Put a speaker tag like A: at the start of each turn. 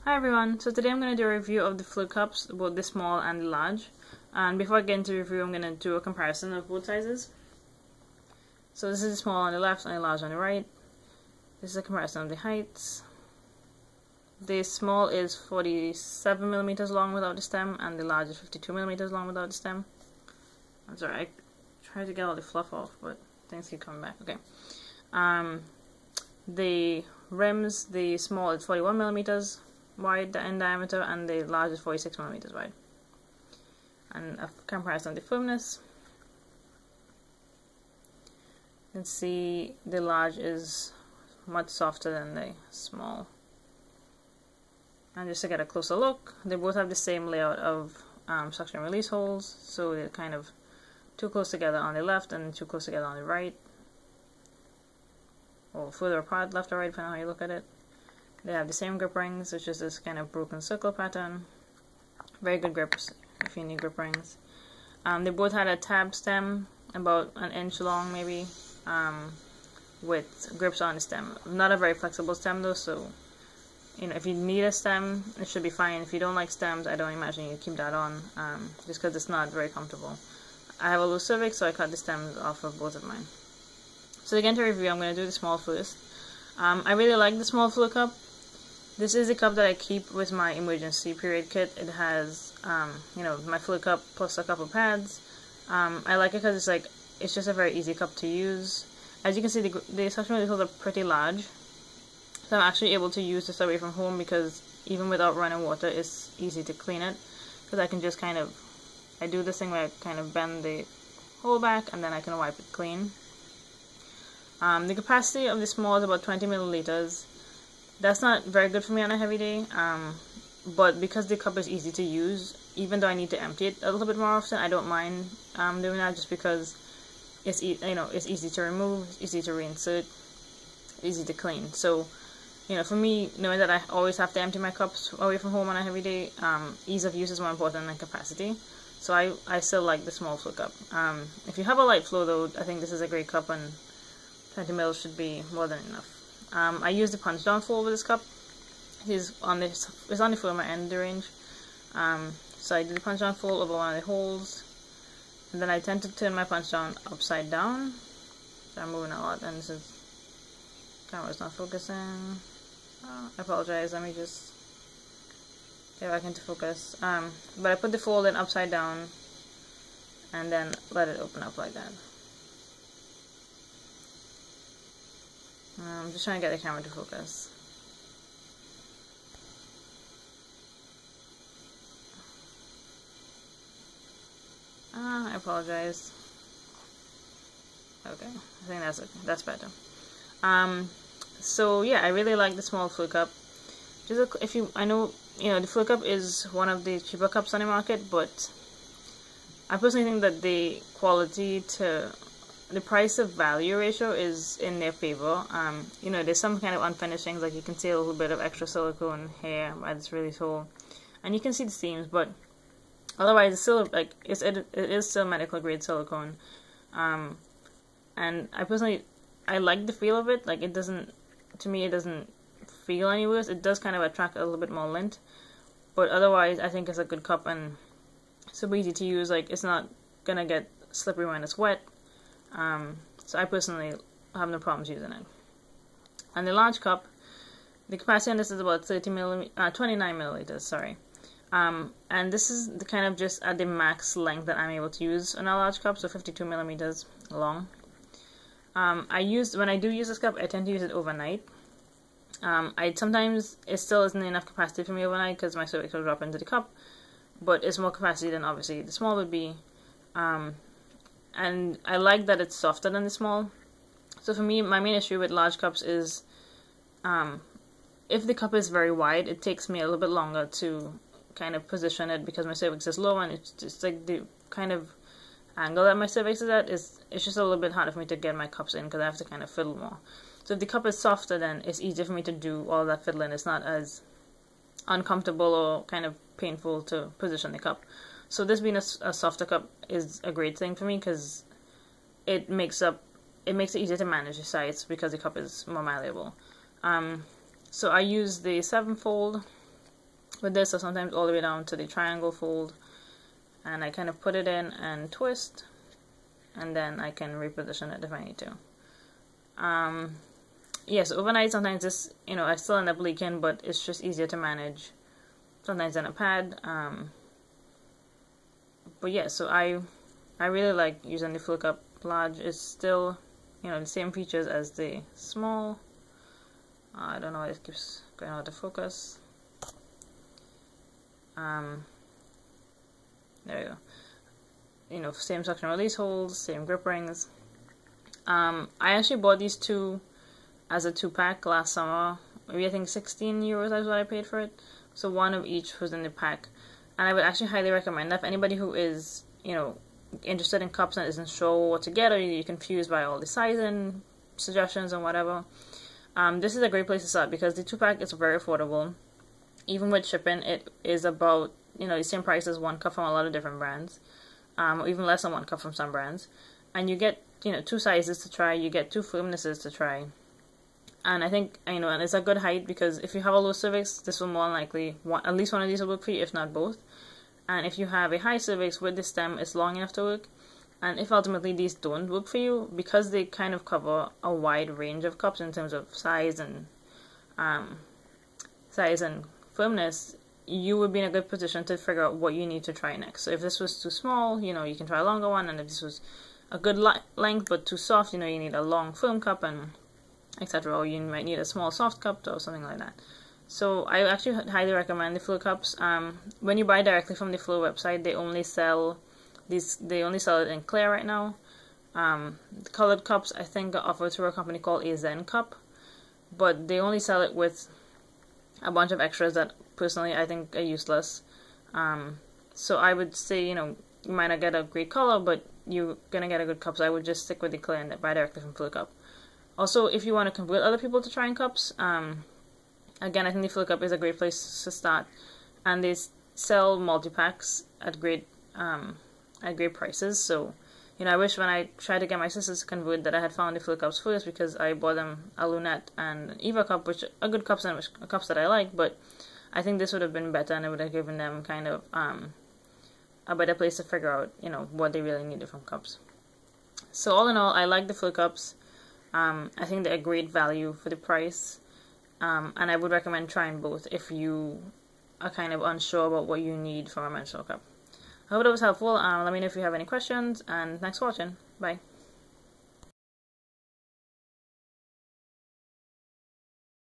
A: Hi everyone, so today I'm going to do a review of the Fleurcups, both the small and the large. And before I get into the review, I'm going to do a comparison of both sizes. So this is the small on the left and the large on the right. This is a comparison of the heights. The small is 47mm long without the stem, and the large is 52mm long without the stem. I'm sorry, I tried to get all the fluff off, but things keep coming back. Okay. The rims, the small is 41mm wide in diameter, and the large is 46mm wide. And a comparison of the firmness. You can see the large is much softer than the small. And just to get a closer look, they both have the same layout of suction release holes, so they're kind of too close together on the left and too close together on the right, or further apart left or right, depending on how you look at it. They have the same grip rings, which is this kind of broken circle pattern. Very good grips if you need grip rings. They both had a tab stem, about an inch long maybe, with grips on the stem. Not a very flexible stem though, so if you need a stem, it should be fine. If you don't like stems, I don't imagine you keep that on, just because it's not very comfortable. I have a low cervix, so I cut the stems off of both of mine. So to get into review, I'm going to do the small first. I really like the small Fleurcup. This is the cup that I keep with my emergency period kit. It has, my Fleurcup plus a couple pads. I like it because it's just a very easy cup to use. As you can see, the suction release holes are pretty large. So I'm actually able to use this away from home because even without running water, it's easy to clean it. Because I can just I do this thing where I kind of bend the hole back and then I can wipe it clean. The capacity of the small is about 20 milliliters. That's not very good for me on a heavy day, but because the cup is easy to use, even though I need to empty it a little bit more often, I don't mind doing that, just because it's it's easy to remove, easy to reinsert, easy to clean. So for me, knowing that I always have to empty my cups away from home on a heavy day, ease of use is more important than capacity. So I still like the small Fleurcup. If you have a light flow though, I think this is a great cup, and 20 ml should be more than enough. I use the punch down fold with this cup. It's on the firmer end of the range. So I do the punch down fold over one of the holes, and then I tend to turn my punch down upside down. So I'm moving a lot, and camera's not focusing. I apologize. Let me just get back into focus. But I put the fold in upside down, and then let it open up like that. I'm just trying to get the camera to focus. I apologize. Okay, I think that's better. So yeah, I really like the small Fleurcup. I know the Fleurcup is one of the cheaper cups on the market, but I personally think that the quality to the price of value ratio is in their favor. There's some kind of unfinished things, like you can see a little bit of extra silicone here by this release hole, and you can see the seams, but otherwise it's still it is still medical grade silicone. And I like the feel of it. To me it doesn't feel any worse. It does kind of attract a little bit more lint, but otherwise I think it's a good cup and super easy to use. It's not gonna get slippery when it's wet. So I personally have no problems using it. And the large cup, the capacity on this is about 29 milliliters, sorry. And this is the kind of just at the max length that I'm able to use on a large cup, so 52 millimeters long. When I do use this cup, I tend to use it overnight. Sometimes it still isn't enough capacity for me overnight because my cervix will drop into the cup, but it's more capacity than obviously the small would be. And I like that it's softer than the small. So for me, my main issue with large cups is if the cup is very wide, it takes me a little bit longer to kind of position it because my cervix is low, and it's just the kind of angle that my cervix is at it's just a little bit harder for me to get my cups in because I have to kind of fiddle more. So if the cup is softer, then it's easier for me to do all that fiddling. It's not as uncomfortable or kind of painful to position the cup. So this being a softer cup is a great thing for me because it makes it easier to manage the size because the cup is more malleable. So I use the 7-fold with this, or sometimes all the way down to the triangle fold, and I kind of put it in and twist, and then I can reposition it if I need to. Yes, overnight sometimes this, I still end up leaking, but it's just easier to manage sometimes in a pad. But yeah, so I really like using the Fleurcup large. It's still, the same features as the small. I don't know why it keeps going out of focus. There we go. Same suction release holes, same grip rings. I actually bought these two as a 2-pack last summer. Maybe I think €16 is what I paid for it. So one of each was in the pack. And I would actually highly recommend that if anybody who is, interested in cups and isn't sure what to get, or you're confused by all the sizing suggestions and whatever, this is a great place to start because the 2-pack is very affordable. Even with shipping, it is about, the same price as 1 cup from a lot of different brands, or even less than 1 cup from some brands. And you get, 2 sizes to try, you get 2 firmnesses to try. And I think, and it's a good height because if you have a low cervix, this will more than likely, at least one of these will work for you, if not both. And if you have a high cervix with the stem, it's long enough to work. And if ultimately these don't work for you, because they kind of cover a wide range of cups in terms of size and firmness, you would be in a good position to figure out what you need to try next. So if this was too small, you can try a longer one. And if this was a good length but too soft, you need a long firm cup and etc. Or you might need a small soft cup or something like that. So I actually highly recommend the Fleurcups. When you buy directly from the Fleur website, they only sell it in clear right now. The colored cups I think are offered through a company called a Zen Cup, but they only sell it with a bunch of extras that personally I think are useless. So I would say, you might not get a great color, but you're gonna get a good cup. So I would just stick with the clear and buy directly from Fleurcup. Also, if you want to convert other people to trying cups, again, I think the Fleurcup is a great place to start, and they sell multi-packs at great prices. So, I wish when I tried to get my sisters to convert that I had found the Fleurcups first, because I bought them a Lunette and Eva cup, which are good cups and cups that I like, but I think this would have been better, and it would have given them kind of a better place to figure out, what they really needed from cups. So all in all, I like the Fleurcups. I think they're a great value for the price. And I would recommend trying both if you are kind of unsure about what you need from a menstrual cup. I hope that was helpful. Let me know if you have any questions, and thanks for watching. Bye.